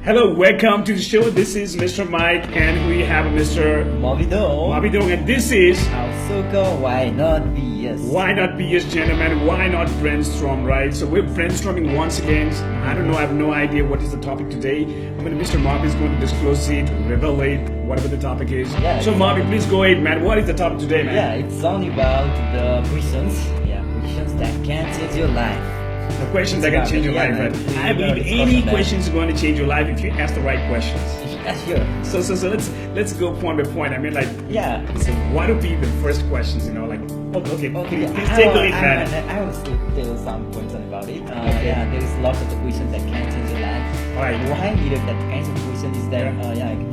Hello, welcome to the show. This is Mr. Mike, and we have Mr. Mabi Dong. Mabi Dong, and this is Also called Why Not Be Yes. Why Not Be Yes, gentlemen? Why not brainstorm, right? So we're brainstorming once again. I don't know, I have no idea what is the topic today. I mean, Mr. Mabi is going to disclose it, reveal it, whatever the topic is. Yeah, so Mabi, please go ahead, man. What is the topic today, man? Yeah, it's only about the questions. Yeah, questions that can change your life. The questions that can change your life, right? I believe any questions are going to change your life if you ask the right questions. Yeah, sure. So let's go point by point. I mean, like, Yeah. so what would be the first questions? You know, like, okay, please I take the will- lead, man. I will still tell some points about it. Yeah, there is lots of the questions that can change your life. Alright. Why I needed that kind of question is that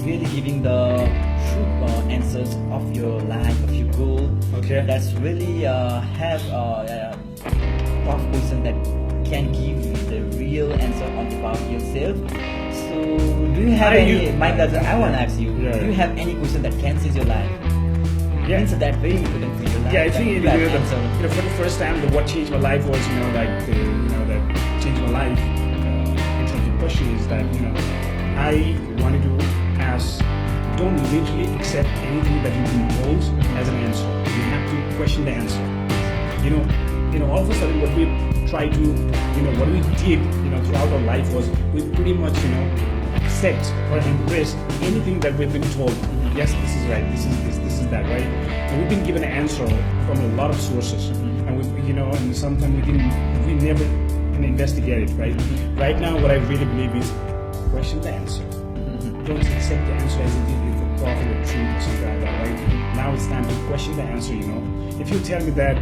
really giving the true answers of your life, of your goal. Okay. That's really have tough question that can give you the real answer on about yourself. So do you have Mike, I want to ask you, Yeah. do you have any question that can change your life? Yeah. Answer that very important for your life. Yeah, I think that you you have know, answer. for the first time, what changed my life was, that changed my life in terms of question is that, I wanted to ask, don't literally accept anything that you've been told as an answer. You have to question the answer. All of a sudden what we tried to, what we did, throughout our life was we pretty much, accept or embrace anything that we've been told. Yes, this is right, this is this, this is that, right? And we've been given an answer from a lot of sources. And and sometimes we never can investigate it, right? Right now, what I really believe is question the answer. Don't accept the answer as it is the prophet or truth or something like that, right? Now it's time to question the answer, If you tell me that,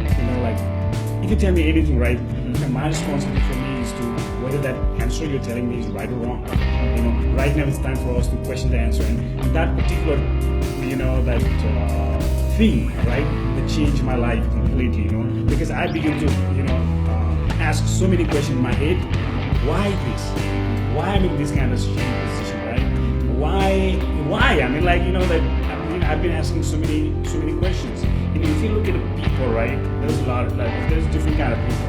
if you tell me anything, right, then my responsibility for me is to whether that answer you're telling me is right or wrong. Right now it's time for us to question the answer, and that particular, thing, right, that changed my life completely, because I began to, ask so many questions in my head. Why this? Why I'm in this kind of position, right? Why? I mean, I've been asking so many questions. And if you look at the people, right, there's a lot of, there's different kind of people.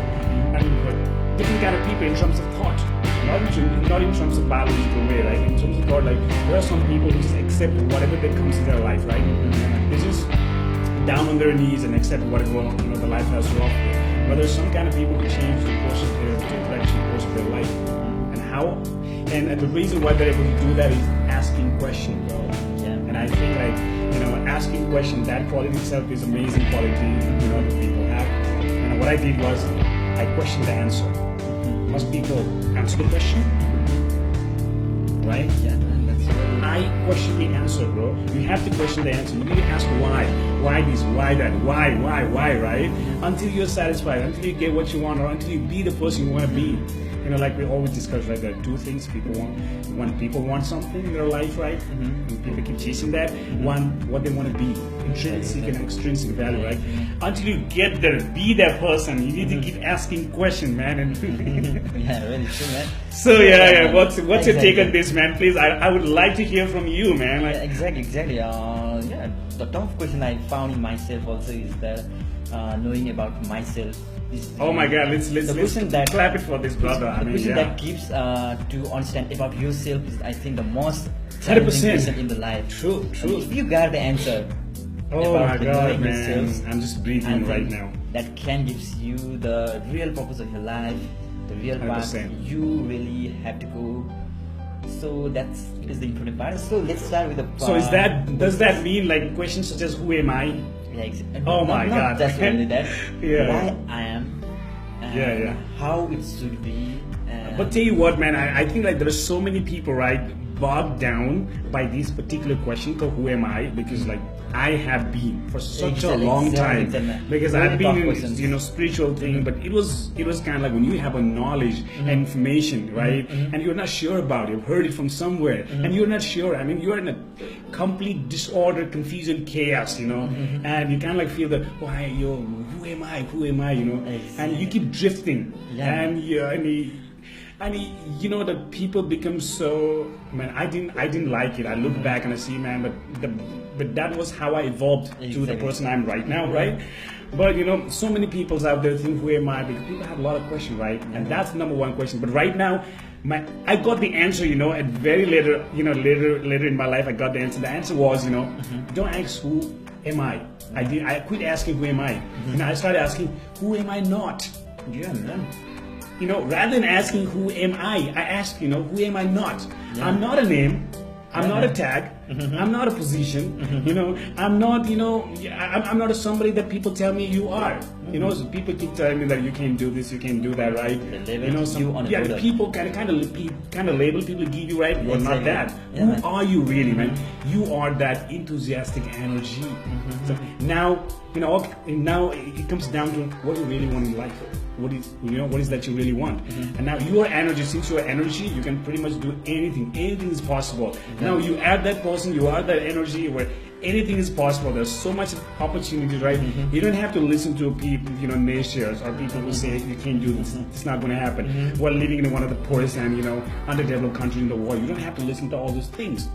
But different kind of people in terms of thought. Not in terms of biological way, right? In terms of thought, there are some people who just accept whatever that comes in their life, right? They just down on their knees and accept whatever, the life has to offer. But there's some kind of people who change the course of their direction, the course of their life. And the reason why they're able to do that is asking questions, bro. Yeah. And I think asking questions, that quality itself is amazing quality, that people have. And what I did was I questioned the answer. Must people answer the question? Right? Yeah, that's really I question the answer, bro. You have to question the answer. You need to ask why. Why this? Why that? Why, right? Until you're satisfied, until you get what you want, or until you be the person you want to be. Like we always discuss, right? There are two things people want. When people want something in their life, right? And people keep chasing that. One, what they want to be. Intrinsic and extrinsic value, right? Until you get there, be that person, you need to keep asking questions, man. And yeah, really true, man. So what's your take on this, man? Please, I would like to hear from you, man. Yeah, exactly. The tough question I found in myself also is that knowing about myself. Oh my God! Let's clap it for this brother. The question that gives to understand about yourself is, I think, the most 100% question in the life. True. And if you got the answer. Oh my about God, knowing man! yourself, I'm just breathing right now. That can gives you the real purpose of your life, the real path 100%. you really have to go. So it is the important part. So let's start with the. So does that mean questions such as who am I? Yeah, exactly. Oh my God! Not just only that. Yeah. Why I am. Yeah. How it should be. But tell you what, man, I think there are so many people, right, bogged down by this particular question called who am I? Because I have been for such a long time. Because I've been in spiritual thing, but it was kind of when you have a knowledge and information, right, and you're not sure about it, you've heard it from somewhere, and you're not sure. I mean, you're in a complete disorder, confusion, chaos, and you kind of feel that who am I, Exactly. and you keep drifting, and the people become so, man, I didn't like it. I look back and I see, man, but that was how I evolved to the person I'm right now, right? But so many people out there think who am I, because people have a lot of questions, right? And that's the number one question. But right now, I got the answer, at very later in my life, I got the answer. The answer was, don't ask who am I. I quit asking who am I. I started asking who am I not. Yeah, man. Rather than asking who am I asked, who am I not? Yeah. I'm not a name. I'm not a tag. I'm not a position. I'm not. I'm not somebody that people tell me you are. So people keep telling me that you can't do this, you can't do that, right? People kind of label people give you, right. You're not that. Yeah, Who are you really, man? You are that enthusiastic energy. So now, now it comes down to what you really want in life. What is that you really want? And now your energy, since you're energy, you can pretty much do anything. Anything is possible. Now you add that person, you are that energy where anything is possible. There's so much opportunity, right? You don't have to listen to people, naysayers or people who say you can't do this. It's not going to happen. While living in one of the poorest and underdeveloped countries in the world, you don't have to listen to all those things.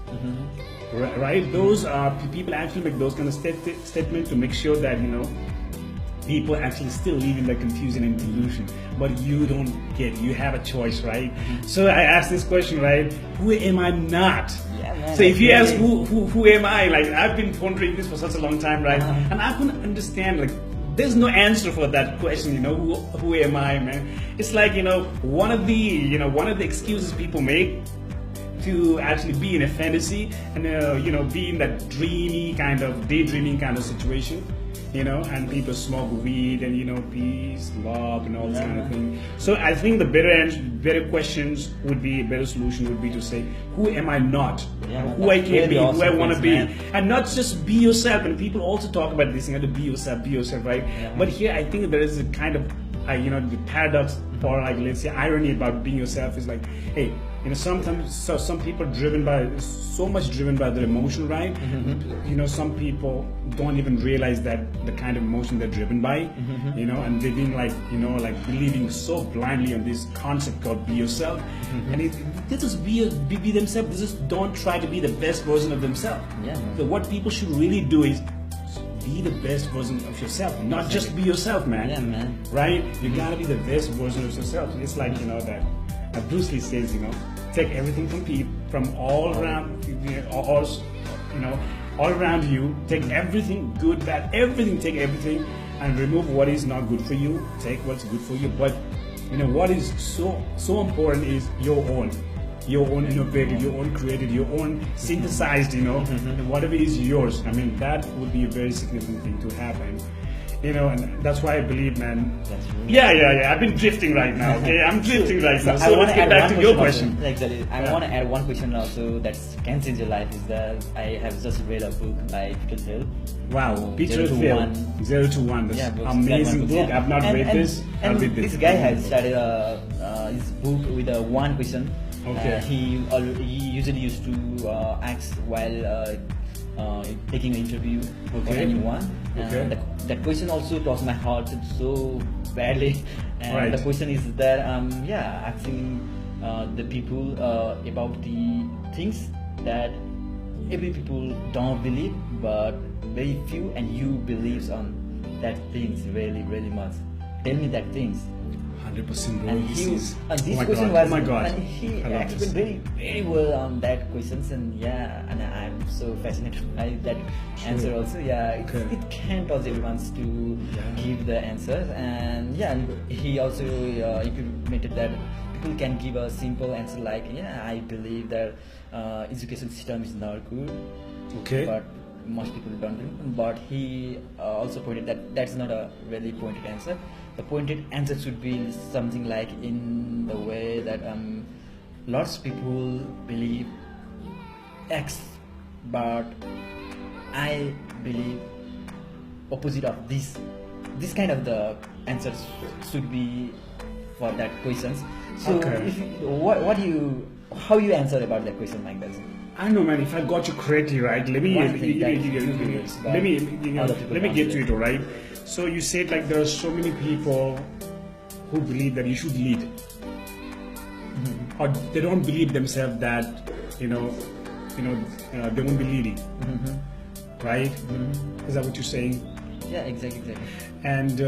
Right? Those people actually make those kind of statements to make sure that people actually still live in the confusion and delusion, but you don't get. You have a choice, right? So I asked this question, right? Who am I not? Yeah, man, so if you ask who am I, like I've been pondering this for such a long time, right? And I couldn't understand, like there's no answer for that question. Who am I, man? It's like one of the excuses people make to actually be in a fantasy and be in that daydreaming kind of situation. And people smoke weed and peace, love, and all this kind of thing. So I think the better questions would be, a better solution would be to say, who am I not? Who I can be, who I want to be, and not just be yourself. And people also talk about this, to be yourself, right? But here I think there is a kind of, the paradox or like let's say irony about being yourself is like, hey. Sometimes some people are so much driven by their emotion, right? Some people don't even realize that the kind of emotion they're driven by, and they've been like believing so blindly on this concept called be yourself. And they just be themselves. They just don't try to be the best version of themselves. So what people should really do is be the best version of yourself, not just be yourself, man. Right? You gotta be the best version of yourself. It's like that. Bruce Lee says, take everything from all around, all around you. Take everything, good, bad, everything. Take everything, and remove what is not good for you. Take what's good for you. But what is so important is your own innovated, your own created, your own synthesized. And whatever is yours. I mean, that would be a very significant thing to happen. And that's why I believe, man. Yeah. I've been drifting right now. Okay, I'm drifting right now. So let's get back to your question. Exactly. I want to add one question also that can change your life. Is that I have just read a book by Peter Thiel. Wow, Peter Thiel, 0 to 1. That's amazing book. I've not read this. I'll read this. This guy has started his book with one question. Okay. He usually used to ask while taking an interview for anyone. That question also touched my heart so badly. And the question is that asking the people about the things that every people don't believe, but very few, and you believes on that things really much. Tell me that things. 100%, bro. And this question was, and he explained very well on that questions, and I'm so fascinated by that answer also. It can't touch everyone to give the answers, and he also implemented that people can give a simple answer like, I believe that education system is not good, but most people don't do. But he also pointed that that's not a really pointed answer. The pointed answer should be something like in the way that lots of people believe X, but I believe opposite of this. This kind of the answers should be for that questions. So how you answer about that question like that? I don't know, man. If I got you correctly, right? Let me get to it, all right? So you said like there are so many people who believe that you should lead, or they don't believe themselves that they won't be leading, right? Is that what you're saying? Yeah, exactly. And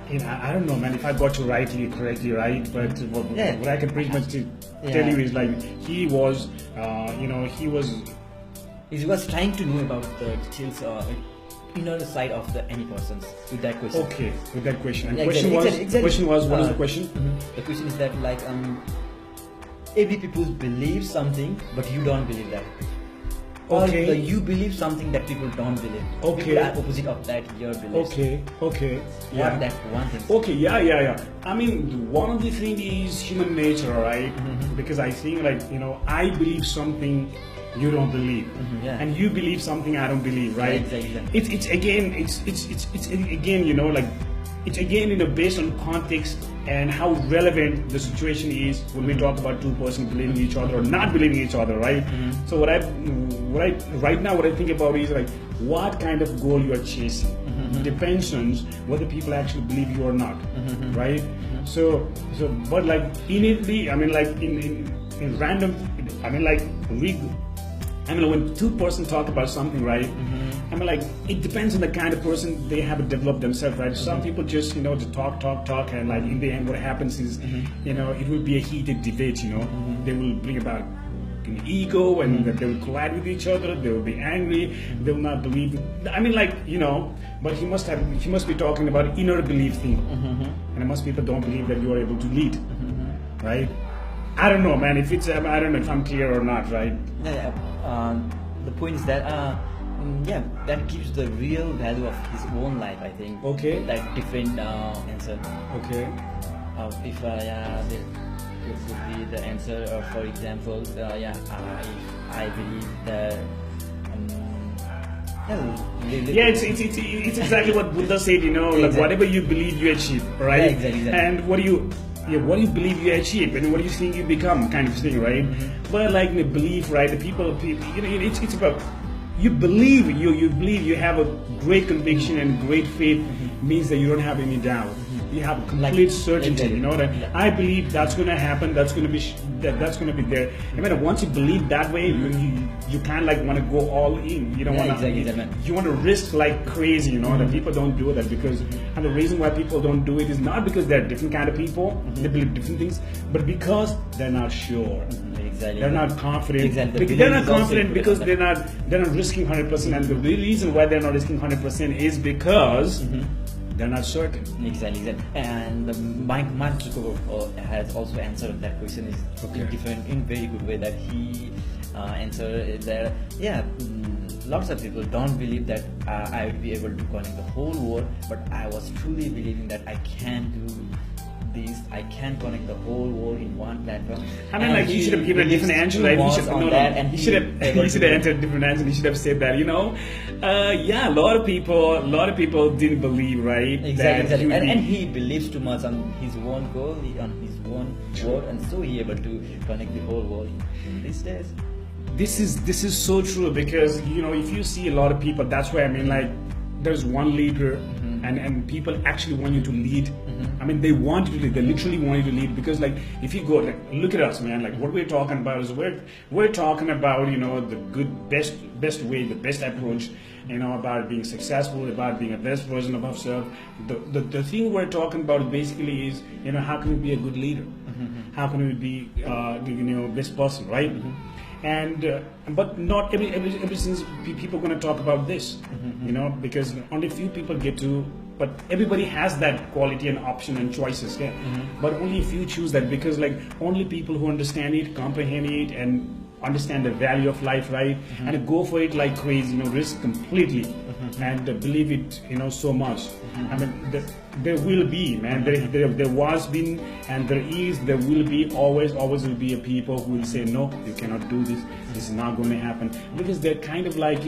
I don't know, man, if I got you correctly, right? But what I can pretty much tell you is like he was trying to know about the details inner side of any person with that question. Okay, with that question. And yeah, question was what is the question? The question is that like every people believe something, but you don't believe that. Okay. Or you believe something that people don't believe. Okay. People are opposite of that your beliefs. Okay. Yeah. That one thing. Okay, yeah. I mean, one of the things is human nature, right? Because I think like, I believe something you don't believe, and you believe something I don't believe, right? Yeah, exactly. It's again, it's again, based on context and how relevant the situation is when we talk about two persons believing each other or not believing each other, right? So what I think about is like what kind of goal you are chasing. Depends on whether people actually believe you or not, right? So but like innately, I mean like in random, I mean like when two persons talk about something, right? I mean, like, it depends on the kind of person they have developed themselves, right? Some people just, to talk, and like in the end, what happens is, it will be a heated debate, They will bring about an ego and they will collide with each other. They will be angry. They will not believe. I mean, like, but he must be talking about inner belief thing. And most people don't believe that you are able to lead, right? I don't know, man. If it's, I don't know if I'm clear or not, right? Yeah. The point is that that gives the real value of his own life, I think. Okay. That different answer. Okay. If there could be the answer, for example, if I believe that. It's exactly what Buddha said. Like whatever you believe, you achieve, right? Yeah, exactly. And what do you believe you achieve, and what do you think you become, kind of thing, right? But like the belief, right? The people, it's about you believe you have a great conviction and great faith means that you don't have any doubt. You have complete certainty. That I believe that's going to happen. That's going to be there. I mean, once you believe that way, you kind of like want to go all in. You don't want to. You want to risk like crazy. That people don't do that because, and the reason why people don't do it is not because they're different kind of people. They believe different things, but because they're not sure. They're not confident. They're not confident because they're not risking 100%. And the real reason why they're not risking 100% is because. They're not certain. Exactly. And Mike has also answered that question in very good way that he answered that lots of people don't believe that I would be able to connect the whole world, but I was truly believing that I can do this. I can connect the whole world in one platform. I mean, like he should have given a different answer, right? He should have answered a different answer. He should have said that, a lot of people didn't believe, right? Exactly. And he believes too much on his own goal, on his own word, and so he able to connect the whole world in these days. This is so true because if you see a lot of people, that's why I mean like there's one leader and people actually want you to lead. I mean, they want you to lead. They literally want you to lead because, like, if you go, like, look at us, man. Like, what we're talking about is we're talking about, the good, best way, the best approach, about being successful, about being a best version of ourselves. The thing we're talking about basically is, how can we be a good leader? How can we be, best person, right? And but not every single people are going to talk about this, because only few people get to. But everybody has that quality and option and choices, but only a few choose that because like only people who understand it, comprehend it, and understand the value of life, right? And go for it like crazy, risk completely, and believe it, so much. I mean, there will be, man. There was been, and there is, there will be, always will be a people who will say, no, you cannot do this. This is not going to happen because they're kind of like,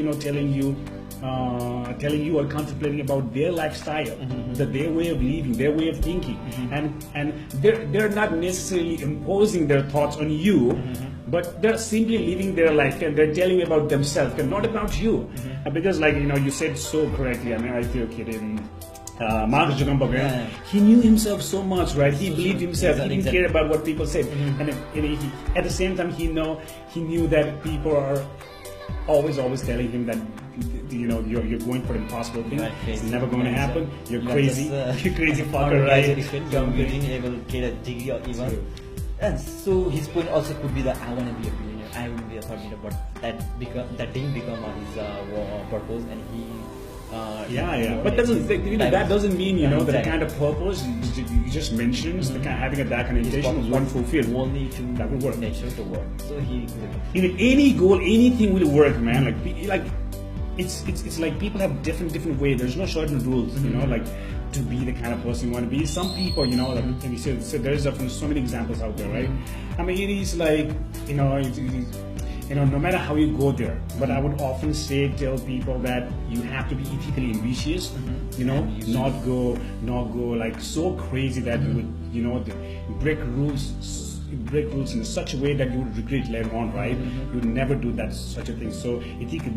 telling you or contemplating about their lifestyle, their way of living, their way of thinking, and they're not necessarily imposing their thoughts on you, but they're simply living their life and they're telling you about themselves and not about you. Because like you said so correctly. I mean, I feel kidding. Mark Zuckerberg, he knew himself so much, right? He believed himself. He didn't care about what people said, and he, at the same time, he knew that people are always telling him that you're going for impossible thing. Right, it's never going to happen. You're crazy. You're crazy fucker, right? You're being able to get a degree or even. And so his point also could be that I want to be a billionaire. I want to be a thought leader, but that didn't become his purpose, and he. But that doesn't mean the kind of purpose you just mentioned, the kind of having that kind of intention won't fulfill. Only to that will work. Nature to work. So he. Any goal, anything will work, man. Like it's like people have different ways. There's no certain rules, like to be the kind of person you want to be. Some people, like, and you said, there's so many examples out there, right? I mean, it is like, no matter how you go there, but I would often tell people that you have to be ethically ambitious, not go like so crazy that you would break rules in such a way that you would regret later on, right? You would never do such a thing. So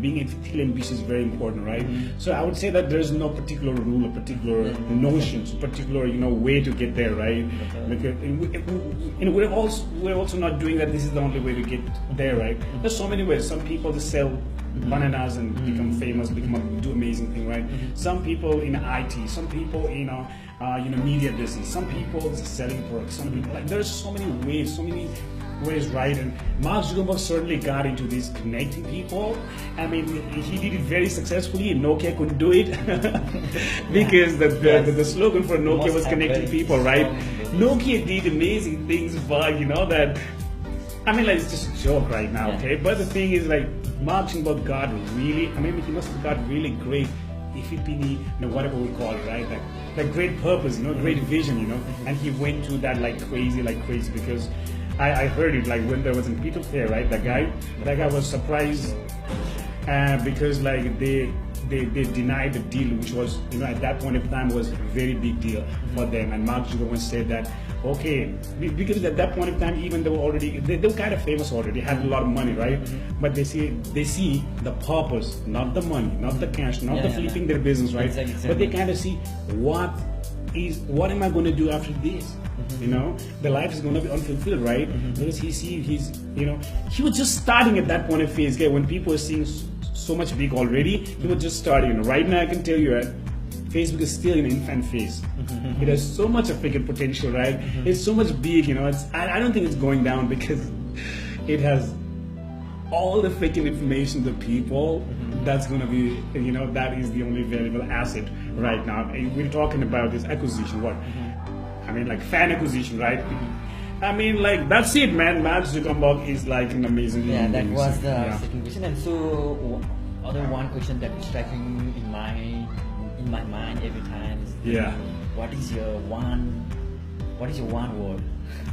being ethically ambitious is very important, right? So I would say that there's no particular rule, or particular notions, particular way to get there, right? Because we're also not doing that. This is the only way to get there, right? There's so many ways. Some people just sell bananas and become famous, do amazing thing, right? Some people in IT, some people in media business, some people just selling products, some people there's so many ways, right? And Mark Zuckerberg certainly got into this connecting people. I mean, he did it very successfully, and Nokia couldn't do it because the slogan for Nokia was connecting people, right? Nokia did amazing things, but that. I mean, it's just a joke right now, okay? But the thing is, Mark Zuckerberg got really, he must have got really great EFP, whatever we call it, right? Like great purpose, great vision, and he went to that like crazy because I heard it when there was in Peter Fair, right? That guy was surprised because they denied the deal, which was at that point of time was a very big deal for them. And Mark Zuckerberg said that because at that point of time, even they were kind of famous already, had a lot of money, right? But they see the purpose, not the money, not the cash, not the flipping their business, right? Exactly. But they kind of see what am I going to do after this? The life is going to be unfulfilled, right? Because he was just starting at that point of phase. Okay, when people are seeing so much big already, he was just starting. Right now, I can tell you that Facebook is still in infant phase. It has so much of freaking potential, right? It's so much big, I don't think it's going down because it has all the freaking information, the people. That's going to be, that is the only valuable asset right now. We're talking about this acquisition, what? I mean, fan acquisition, right? I mean, that's it, man. Mark Zuckerberg is an amazing. Yeah, that was the second question. And so, other one question that is striking in my mind every time is, what is your one word?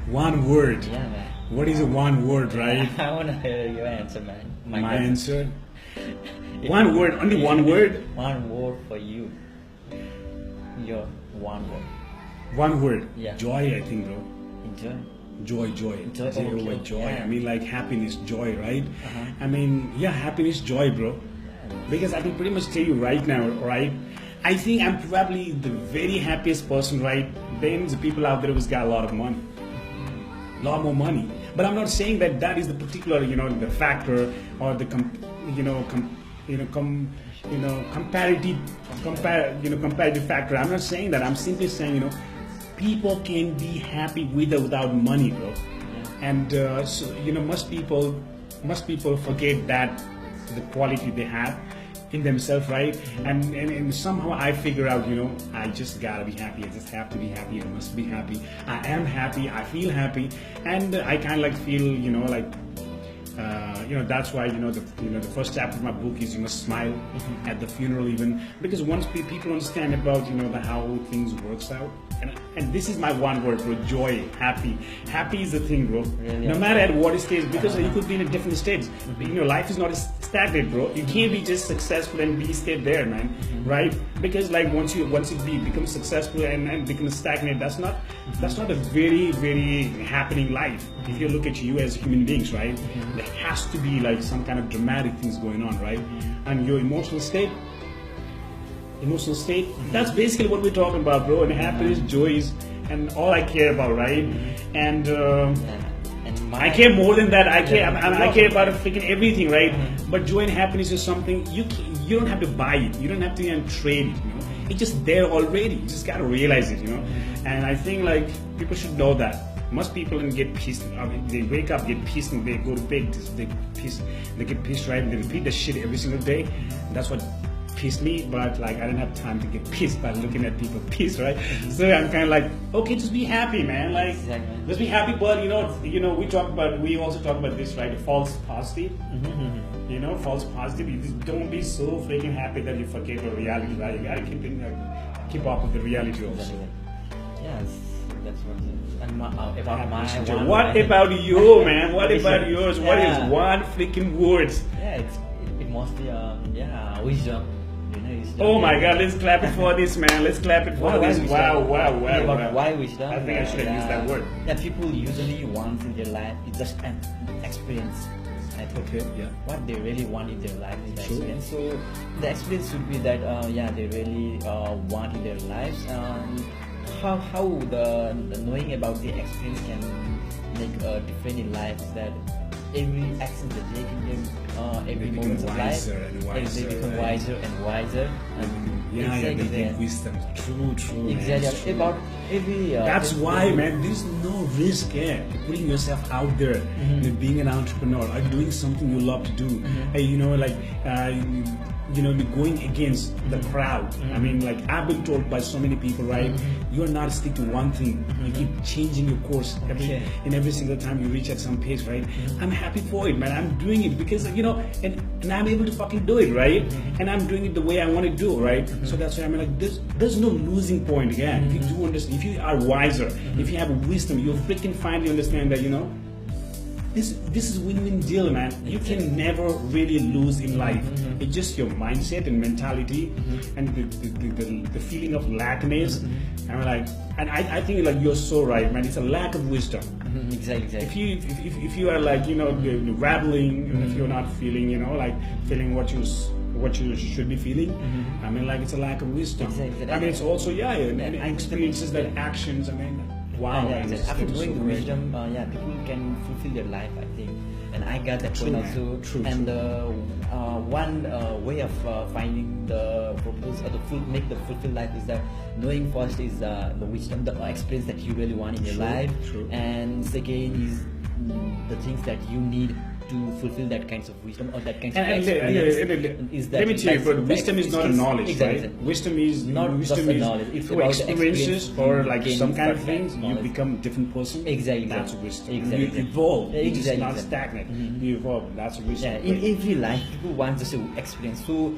One word. Yeah, man. What is a one word, right? I want to hear your answer, man. My answer. One word, only one word. One word for you. Your one word. One word. Yeah. Joy, I think, bro. Enjoy. Joy. Joy. Yeah. I mean, happiness, joy, right? I mean, happiness, joy, bro. Because I can pretty much tell you right now, right? I think I'm probably the very happiest person, right? Then the people out there who's got a lot of money, a lot more money. But I'm not saying that is the particular, the factor or the comparative factor. I'm not saying that. I'm simply saying, people can be happy with or without money, bro. And most people forget that the quality they have in themselves, right? And somehow I figure out, I just gotta be happy. I just have to be happy. I must be happy. I am happy. I feel happy, and I kind of feel, that's why the first chapter of my book is you must smile at the funeral, even because once people understand about how things works out, and this is my one word, bro: joy, happy. Happy is the thing, bro. Really, no matter at what stage, because you could be in a different stage. Life is not stagnant, bro. You can't be just successful and be stay there, man, right? Because once you become successful and become stagnant, that's not a very, very happening life. If you look at you as human beings, right, there has to be some kind of dramatic things going on, right? And your emotional state, that's basically what we're talking about, bro. And happiness, joy is, and all I care about, right? And And I care more than that. I care about freaking everything, right? But joy and happiness is something you don't have to buy it. You don't have to even trade it. You know, it's just there already. You just gotta realize it. You know, and I think like people should know that. Most people get pissed. They wake up, get pissed, and they go to bed. They get pissed, right? And they repeat the shit every single day. That's what pissed me. But like, I didn't have time to get pissed by looking at people pissed, right? So I'm kind of like, okay, just be happy, man. Like, just be happy. But you know, we also talk about this, right? The false positive. You know, false positive. You just don't be so freaking happy that you forget the reality, right? You gotta keep up with the reality also. Yes. That's what it is. And what about you, man? What about yours? What is one freaking words? Yeah, it must be wisdom. You know, wisdom. Oh my God! Let's clap it for this, man. Let's clap it for this. Wow. Why wisdom? I think I should have used that word. That people usually want in their life is just an experience. I think what they really want in their life is the experience. So the experience should be that they really want in their lives. How the knowing about the experience can make a difference in life is that every action they take in them, every moment of life, they become wiser and wiser. They take wisdom. True. Exactly. About every. That's why, man. There's no risk putting yourself out there, being an entrepreneur, or doing something you love to do. Going against the crowd. I mean, like I've been told by so many people, right? You're not stick to one thing. You keep changing your course every single time you reach at some pace, right? I'm happy for it, man. I'm doing it because and I'm able to fucking do it, right? And I'm doing it the way I want to do, right? So that's why I'm like, there's no losing point again. If you do understand, if you are wiser, if you have wisdom, you'll freaking finally understand that this is win-win deal, man. You can never really lose in life. It's just your mindset and mentality and the feeling of lackness. And I think like you're so right, man. It's a lack of wisdom. Exactly. If you are like rattling, if you're not feeling feeling what you should be feeling, I mean like it's a lack of wisdom. Exactly. I mean it's also and experiences that actions. I mean. Wow. After knowing the wisdom, people can fulfill their life, I think. And I got that point also. True. And one way of finding the purpose or make the fulfilled life is that knowing first is the wisdom, the experience that you really want in your life. True. And second is the things that you need to fulfill that kinds of wisdom or that kinds of experience. Let me tell you, but wisdom is not a knowledge, right? Wisdom is not just a knowledge. It's through about experiences or like some kind of things. You become a different person. Exactly. That's wisdom. Exactly. You evolve. Exactly. You're just not stagnant. You evolve. That's wisdom. Yeah. In every life, people want just to experience. So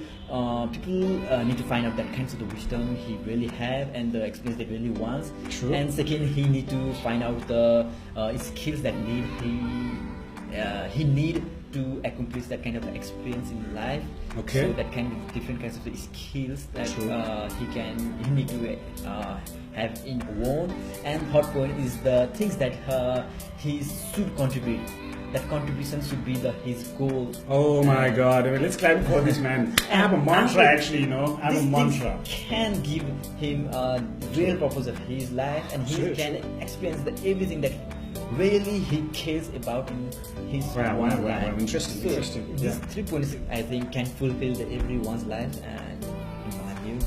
people need to find out that kinds of the wisdom he really have and the experience that really wants. True. And second, he need to find out the skills that he need to accomplish that kind of experience in life. Okay. So that kind of different kinds of skills that he need to have in own. And third point is the things that he should contribute. That contribution should be his goal. Oh my God! I mean, let's clap for this man. I have a mantra, actually. I have a mantra. Can give him a real purpose of his life, and he can experience everything that really he cares about in his life. Interesting. These 3 points, I think, can fulfill everyone's life, and in my view.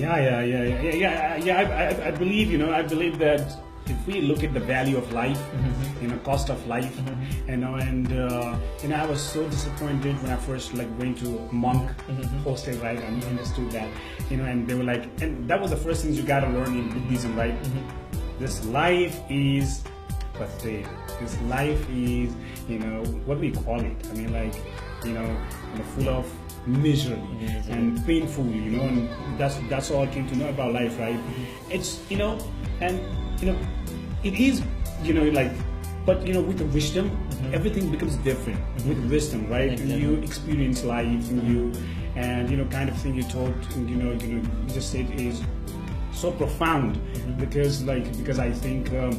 I believe. I believe that if we look at the value of life, cost of life, and I was so disappointed when I first went to monk hostel, right? And understood that, and they were like, and that was the first things you gotta learn in Buddhism, right? This life is pathetic. This life is, what do we call it? I mean, full of misery and painful, and that's all I came to know about life, right? It's, it is, but with the wisdom, everything becomes different. With wisdom, right? Exactly. You experience life, and kind of thing you taught, you just said is so profound because I think, I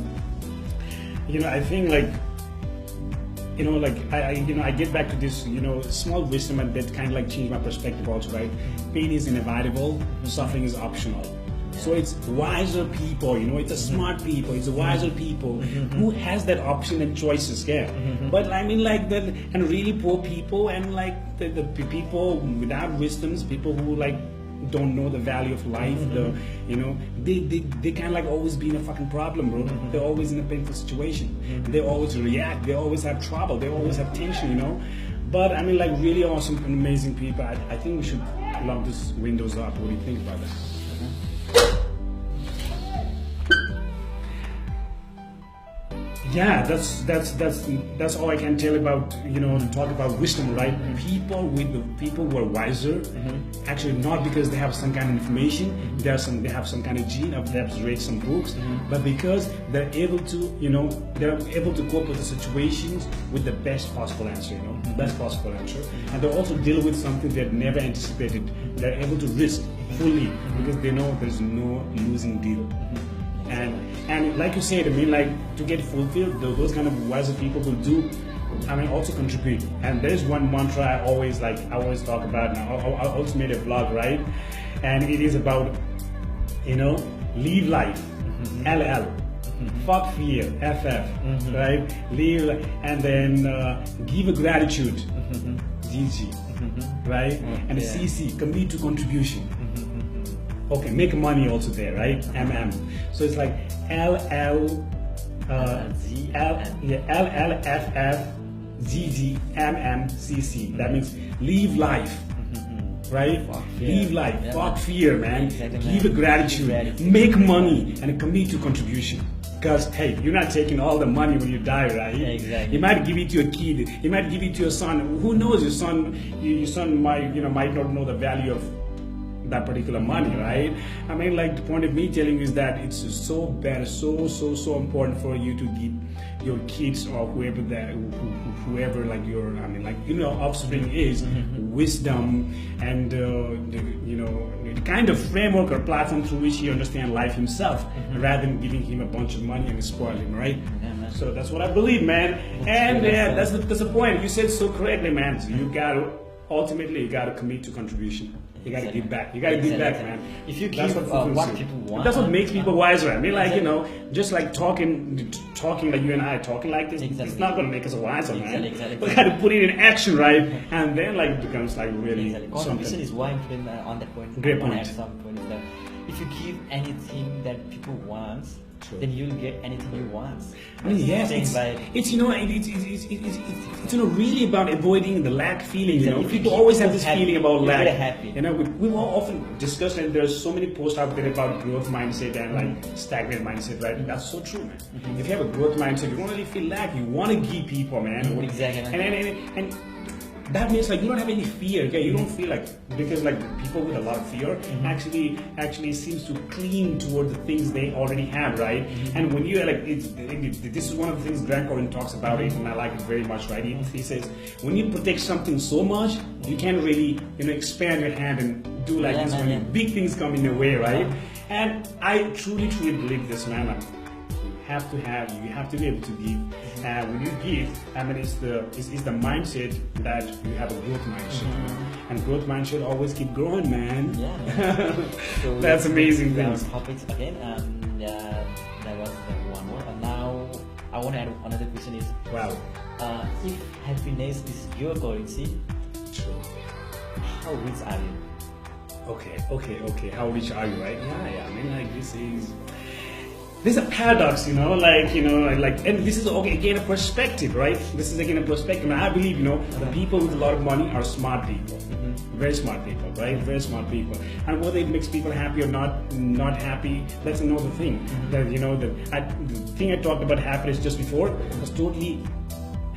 get back to this, small wisdom that kind of changed my perspective also, right? Pain is inevitable, suffering is optional. So it's wiser people, you know, it's a smart people, it's a wiser people who has that option and choices, But I mean, like, and really poor people and like the people without wisdoms, people who like don't know the value of life, they kind of like always be in a fucking problem, bro. They're always in a painful situation. They always react, they always have trouble, they always have tension, you know. But I mean, like, really awesome and amazing people. I think we should lock these windows up. What do you think about that? Yeah, that's all I can tell about, you know, to talk about wisdom, right? People who are wiser, actually not because they have some kind of information, they have some kind of gene, or they have read some books, but because they're able to, you know, they're able to cope with the situations with the best possible answer, you know, best possible answer, and they also deal with something they've never anticipated. They're able to risk fully because they know there's no losing deal. And like you said, I mean, like, to get fulfilled, those kind of wiser people will do, I mean, also contribute. And there's one mantra I always talk about now. I also made a blog, right? And it is about, you know, live life, LL, fuck fear, FF, right? Live, and then give a gratitude, GG, right? And CC, commit to contribution. Okay, make money also there, right? MM. So it's like LLFF, GG, MM, CC. That means live life, right? Live life, fuck fear, man. Give a gratitude, make money, and commit to contribution. Because, hey, you're not taking all the money when you die, right? Exactly. You might give it to a kid, you might give it to your son. Who knows? Your son might not know the value of that particular money, right? I mean, like, the point of me telling you is that it's so bad, so important for you to give your kids or whoever like your, I mean, like, you know, offspring is wisdom and you know, the kind of framework or platform through which he understands life himself, rather than giving him a bunch of money and spoil him, right? So that's what I believe, man. And that's the point. You said so correctly, man. So you gotta commit to contribution. You gotta give back. You gotta give back, man. If you give what people want, that's what makes people wiser. I mean, like, you know, just like talking like you and I talking like this, it's not gonna make us wiser, man. We gotta put it in action, right? And then, like, it becomes like really contribution is why I'm putting on that point. Great point. At some point is that if you give anything that people want, then you'll get anything you want. I mean, yes, it's you know, it's you know, really about avoiding the lack feeling. You know, people always have this feeling about lack. You know, we more often discuss, and there's so many posts out there about growth mindset and like stagnant mindset, right? And that's so true, man. If you have a growth mindset, you don't really feel lack. You want to give people, man. Exactly. And that means, like, you don't have any fear, okay? You don't feel like, because like people with a lot of fear actually seems to cling toward the things they already have, right? And when you like, this is one of the things Grant Cardone talks about it, and I like it very much, right? He says, when you protect something so much, you can't really, you know, expand your hand and do like this when big things come in your way, right? And I truly believe this, man. You have to be able to give. And when you give, I mean, it's the mindset that you have a growth mindset. And growth mindset always keep growing, man. So that's amazing things. Topics again, that was one more. And now I want to add another question is, if happiness is your currency, how rich are you? Okay. How rich are you, right? Yeah. I mean, like, this is a paradox, you know, and this is again a perspective, right? This is again a perspective, and I believe, you know, the people with a lot of money are smart people, very smart people, right? Very smart people, and whether it makes people happy or not happy, that's another thing. That, you know, the thing I talked about happiness just before was totally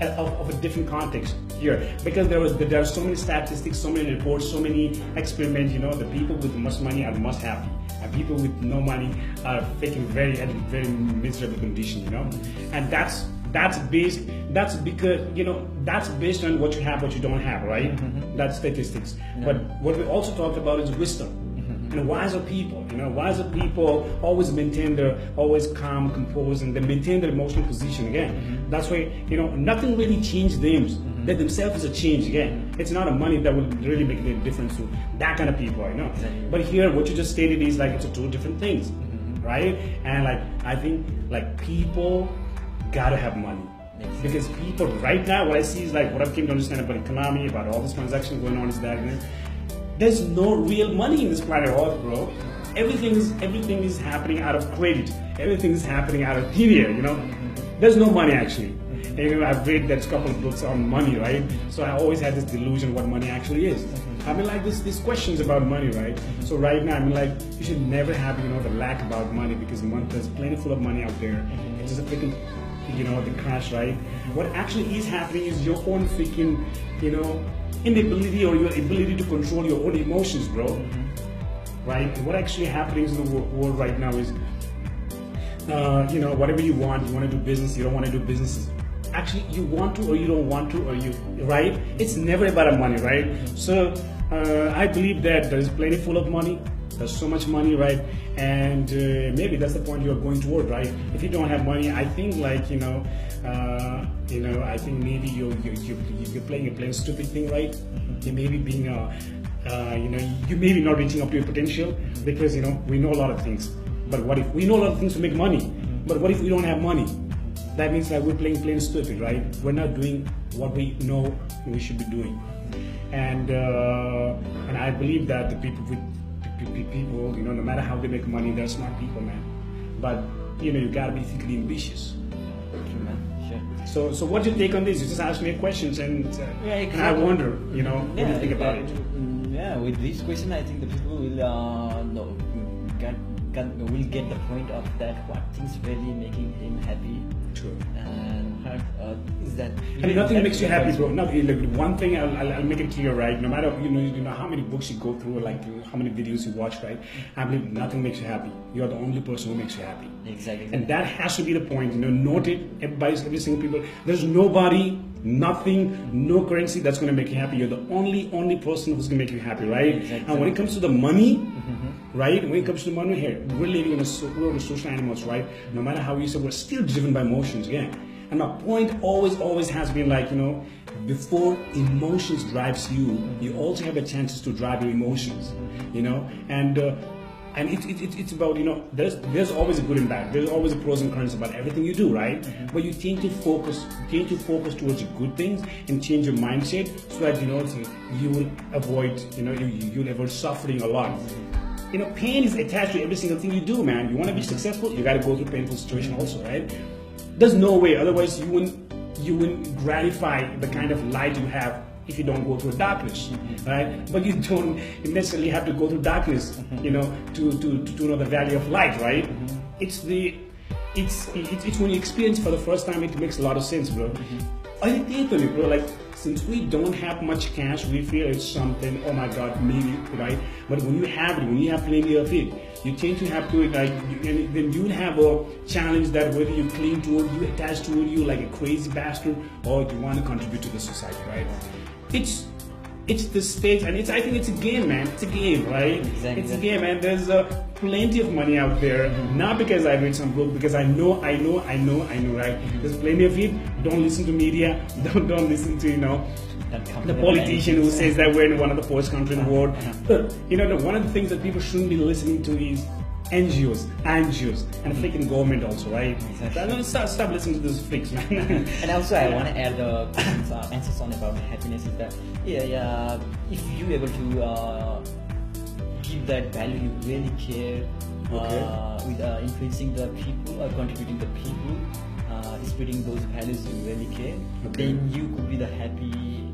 of a different context here, because there are so many statistics, so many reports, so many experiments. You know, the people with much money are most happy, and people with no money are faking very miserable condition. You know, and that's because, you know, that's based on what you have, what you don't have, right? That's statistics. But what we also talked about is wisdom. and wiser people. Wiser people always maintain their always calm, composed, and they maintain their emotional position again. That's why nothing really changed them. They themselves is a change again. It's not a money that will really make a difference to that kind of people. Exactly. But here, what you just stated is like it's two different things, right? And like I think like people gotta have money. Because people right now, what I see is like what I've came to understand about economy, about all this transaction going on is that there's no real money in this planet Earth, bro. Everything is happening out of credit. Everything is happening out of thin air, There's no money actually. And I've read that couple of books on money, right? So I always had this delusion what money actually is. I mean, like these questions about money, right? So right now, I mean, like you should never have, the lack about money because there's plenty full of money out there. It's just a freaking, the crash, right? What actually is happening is your own freaking, inability or your ability to control your own emotions, bro. Right? And what actually happening in the world right now is, whatever you want to do business, you don't want to do businesses. Actually, you want to or you don't want to, or you, right? It's never about money, right? So I believe that there is plenty full of money. There's so much money, right? And maybe that's the point you're going toward, right? If you don't have money, I think like I think maybe you're playing a plain stupid thing, right? You may be being you may be not reaching up to your potential because we know a lot of things. But what if we know a lot of things to make money? But what if we don't have money? That means that we're playing plain stupid, right? We're not doing what we know we should be doing. And I believe that the people, no matter how they make money, they're smart people, man. But you gotta be physically ambitious. True, man. Sure. So what's your take on this? You just ask me questions, and and I wonder, what do you think about it? Yeah, with this question, I think the people will will get the point of that what things really making him happy. True. And is that and nothing makes you happy, bro. Nothing. Like one thing, I'll make it clear, right? No matter how many books you go through, like how many videos you watch, right? I believe nothing makes you happy. You're the only person who makes you happy. Exactly. And that has to be the point. Note it. Every single people. There's nobody, nothing, no currency that's going to make you happy. You're the only person who's going to make you happy, right? Exactly. And when it comes to the money. Right? When it comes to money here, we're living in a world of social animals, right? No matter how you say, we're still driven by emotions again. And my point always has been like, before emotions drives you, you also have a chance to drive your emotions, and it's about, there's always a good and bad. There's always a pros and cons about everything you do, right? But you tend to focus towards the good things and change your mindset so that, you will avoid, you'll avoid suffering a lot. Pain is attached to every single thing you do, man. You want to be successful, you got to go through painful situation also, right? There's no way, otherwise you wouldn't gratify the kind of light you have if you don't go through darkness, right? But you don't necessarily have to go through darkness, to know the value of light, right? It's when you experience for the first time, it makes a lot of sense, bro. I think, bro, like, since we don't have much cash, we feel it's something, oh my God, maybe, right? But when you have it, when you have plenty of it, you tend to have to, like, and then you have a challenge that whether you cling to it, you attach to it, you like a crazy bastard, or you want to contribute to the society, right? It's the stage, and I think it's a game, man. It's a game, right? Exactly. It's a game, and there's plenty of money out there. Not because I read some book, because I know, right? There's plenty of it. Don't listen to media. Don't listen to the politician who says that we're in one of the poorest countries in the world. One of the things that people shouldn't be listening to is NGOs, and freaking government also, right? Exactly. Stop listening to those freaks, man. And also, I want to add the answers on about happiness is that, if you're able to give that value you really care, with influencing the people or contributing the people, spreading those values you really care, then you could be the happy,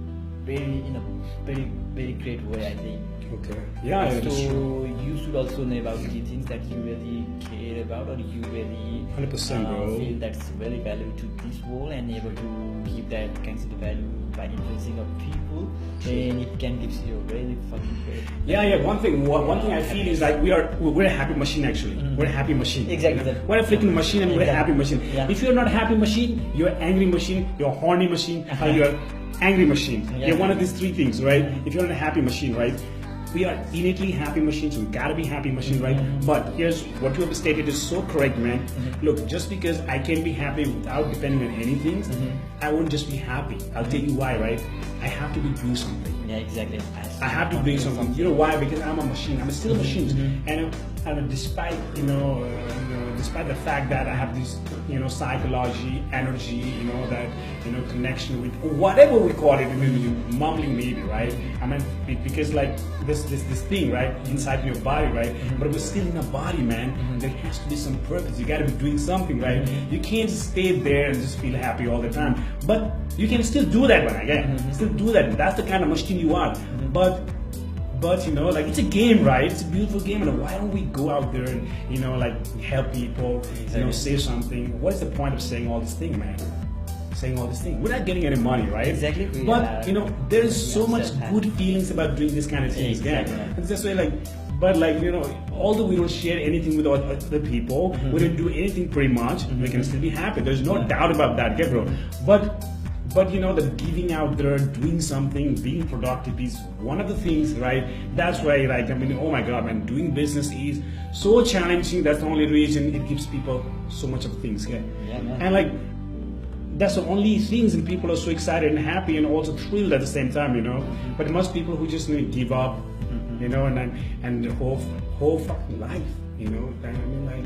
in a very great way, I think. Okay. Yeah. So you should also know about the things that you really care about, or you really 100%, bro. Feel that's very valuable to this world, and able to give that kind of value by influencing of people, and it can give you a really fucking great. Yeah. One thing I feel is like we're a happy machine actually. We're a happy machine. Exactly. We're a freaking machine, and we're a happy machine. Yeah. If you're not a happy machine, you're an angry machine. You're a horny machine. Or you're an angry machine. You're one of these three things, right? If you're not a happy machine, right? we are innately happy machines. We gotta be happy machines, right? But here's what you have stated is so correct, man. Look, just because I can be happy without depending on anything, I won't just be happy. I'll tell you why, right? I have to be doing something. Yeah, exactly. I have to do something. You know why? Because I'm a machine. I'm still a machine, and despite despite the fact that I have this psychology, energy, that connection with whatever we call it, maybe mumbling maybe, right? I mean, because like this thing, right, inside your body, right? But we're still in a body, man. There has to be some purpose. You got to be doing something, right? You can't just stay there and just feel happy all the time. But you can still do that one again. Still do that. That's the kind of machine you are. But like it's a game, right? It's a beautiful game, and why don't we go out there and like help people, say something? What is the point of saying all this thing, man? Saying all this thing, we're not getting any money, right? Exactly. But there is so much good feelings about doing this kind of things. Exactly. Yeah. It's just like, but like although we don't share anything with other people, we don't do anything pretty much, we can still be happy. There's no doubt about that, yeah, bro. But the giving out there, doing something, being productive is one of the things, right? That's why, like, I mean, oh my God, man, doing business is so challenging. That's the only reason it gives people so much of things, yeah. And like, that's the only things, and people are so excited and happy and also thrilled at the same time, But most people who just give up, and whole fucking life, I mean, like.